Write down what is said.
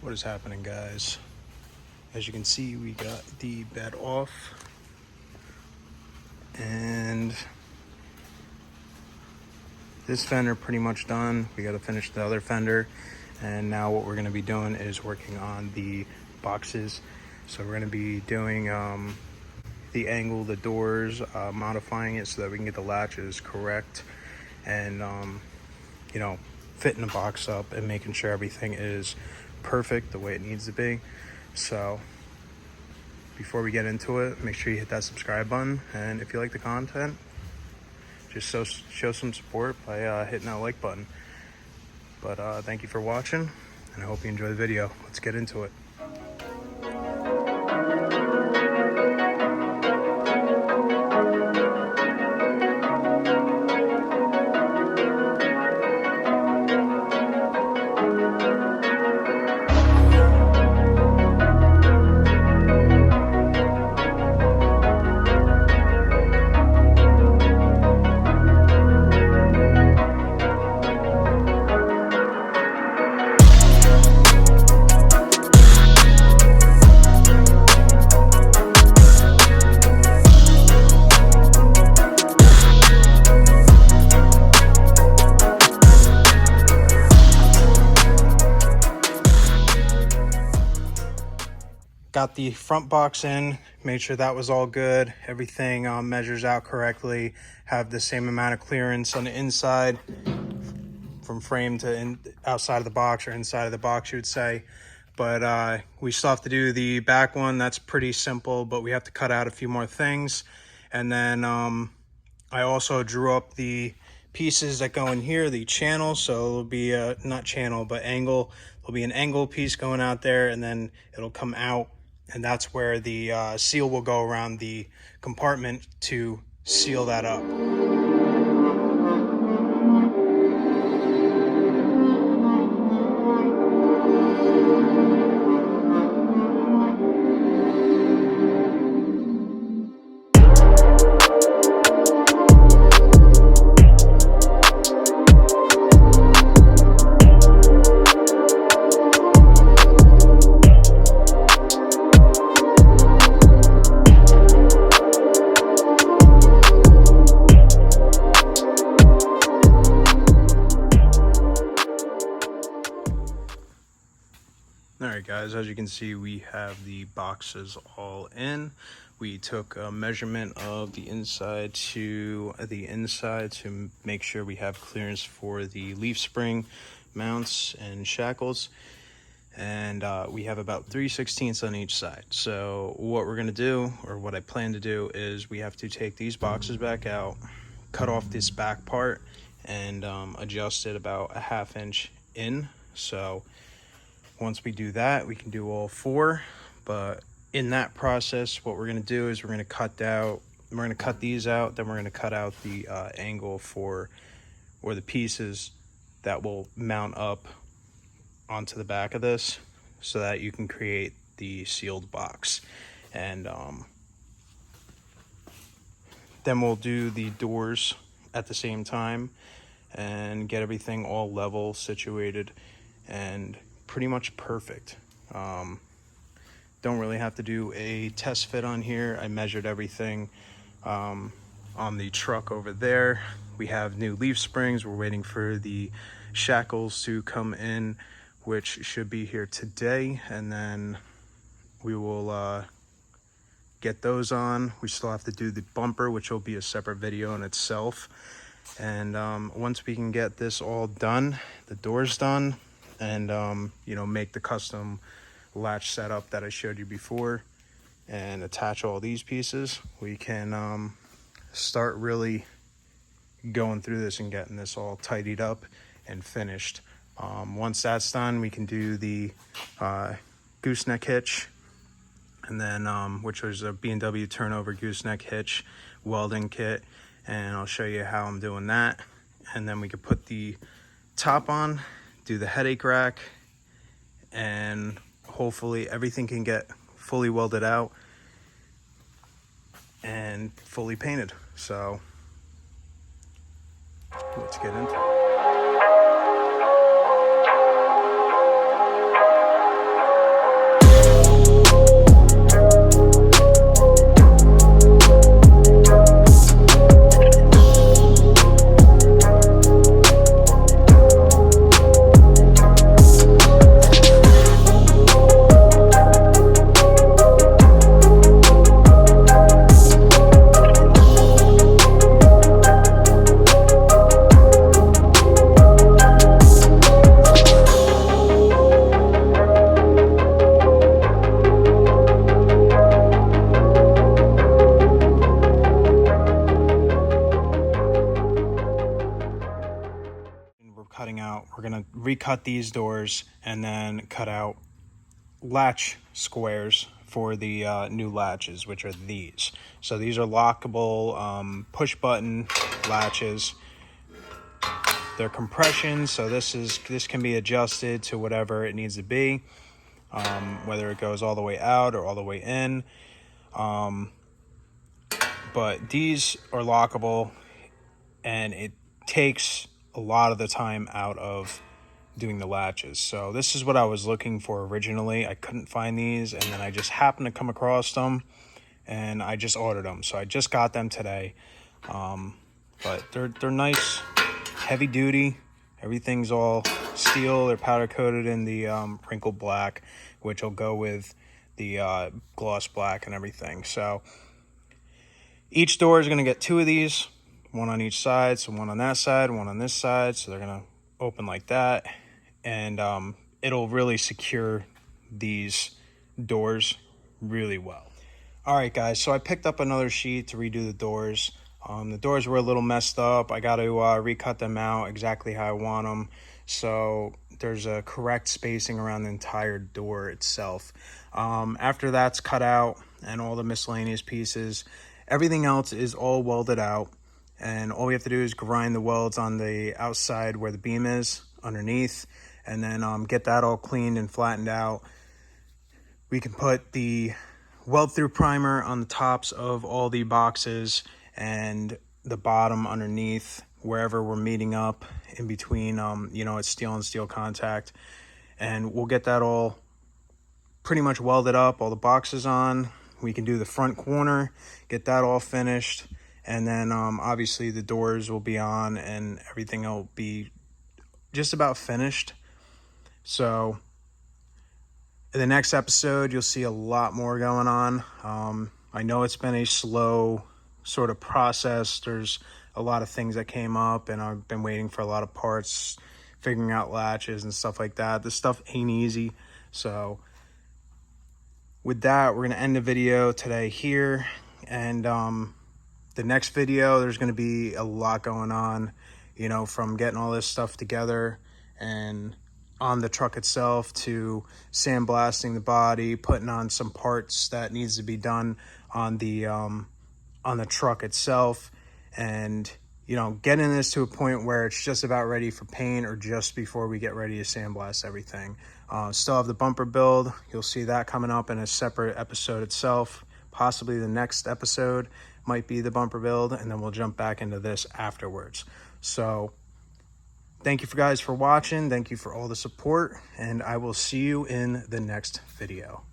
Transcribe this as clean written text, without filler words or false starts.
What is happening, guys? As you can see, we got the bed off, and this fender pretty much done. We got to finish the other fender, and now what we're going to be doing is working on the boxes. So we're going to be doing the angle, the doors, modifying it so that we can get the latches correct, and you know, fitting the box up and making sure everything is perfect the way it needs to be. So before we get into it, make sure you hit that subscribe button, and if you like the content, just show some support by hitting that like button. But thank you for watching, and I hope you enjoy the video. Let's get into it. Got the front box in, made sure that was all good. Everything measures out correctly, have the same amount of clearance on the inside from frame to outside of the box, or inside of the box you would say. But we still have to do the back one. That's pretty simple, but we have to cut out a few more things. And then I also drew up the pieces that go in here, the channel. So it'll be not channel, but angle. There'll be an angle piece going out there, and then it'll come out, and that's where the seal will go around the compartment to seal that up. Alright guys, as you can see, we have the boxes all in. We took a measurement of the inside to the inside to make sure we have clearance for the leaf spring mounts and shackles. And we have about 3/16 on each side. So what we're going to do, or what I plan to do, is we have to take these boxes back out, cut off this back part, and adjust it about a 1/2 inch in. So once we do that, we can do all four. But in that process, what we're going to do is we're going to cut these out, then we're going to cut out the angle for, or the pieces that will mount up onto the back of this, so that you can create the sealed box. And then we'll do the doors at the same time and get everything all level, situated, and pretty much perfect. Don't really have to do a test fit on here. I measured everything on the truck over there. We have new leaf springs. We're waiting for the shackles to come in, which should be here today, and then we will get those on. We still have to do the bumper, which will be a separate video in itself. And once we can get this all done, the doors done, and you know, make the custom latch setup that I showed you before, and attach all these pieces, we can start really going through this and getting this all tidied up and finished. Once that's done, we can do the gooseneck hitch, and then which was a B&W turnover gooseneck hitch welding kit, and I'll show you how I'm doing that. And then we could put the top on, do the headache rack, and hopefully everything can get fully welded out and fully painted. So let's get into it. recut these doors and then cut out latch squares for the new latches, which are these. So these are lockable push button latches. They're compression, so this can be adjusted to whatever it needs to be, whether it goes all the way out or all the way in. But these are lockable, and it takes a lot of the time out of doing the latches. So this is what I was looking for originally. I couldn't find these, and then I just happened to come across them, and I just ordered them. So I just got them today. But they're nice, heavy duty. Everything's all steel. They're powder coated in the wrinkled black, which will go with the gloss black and everything. So each door is going to get 2 of these, one on each side. So one on that side, one on this side. So they're going to open like that. And it'll really secure these doors really well. All right, guys. So I picked up another sheet to redo the doors. The doors were a little messed up. I got to recut them out exactly how I want them. So there's a correct spacing around the entire door itself. After that's cut out and all the miscellaneous pieces, everything else is all welded out. And all we have to do is grind the welds on the outside where the beam is underneath, and then get that all cleaned and flattened out. We can put the weld through primer on the tops of all the boxes and the bottom underneath wherever we're meeting up in between, it's steel and steel contact. And we'll get that all pretty much welded up, all the boxes on. We can do the front corner, get that all finished. And then obviously the doors will be on and everything will be just about finished. So in the next episode, you'll see a lot more going on. I know it's been a slow sort of process. There's a lot of things that came up, and I've been waiting for a lot of parts, figuring out latches and stuff like that. This stuff ain't easy. So with that, we're going to end the video today here. And the next video, there's going to be a lot going on, from getting all this stuff together and on the truck itself to sandblasting the body, putting on some parts that needs to be done on the truck itself, and getting this to a point where it's just about ready for paint or just before we get ready to sandblast everything. Still have the bumper build. You'll see that coming up in a separate episode itself. Possibly the next episode might be the bumper build, and then we'll jump back into this afterwards. So thank you guys for watching. Thank you for all the support, and I will see you in the next video.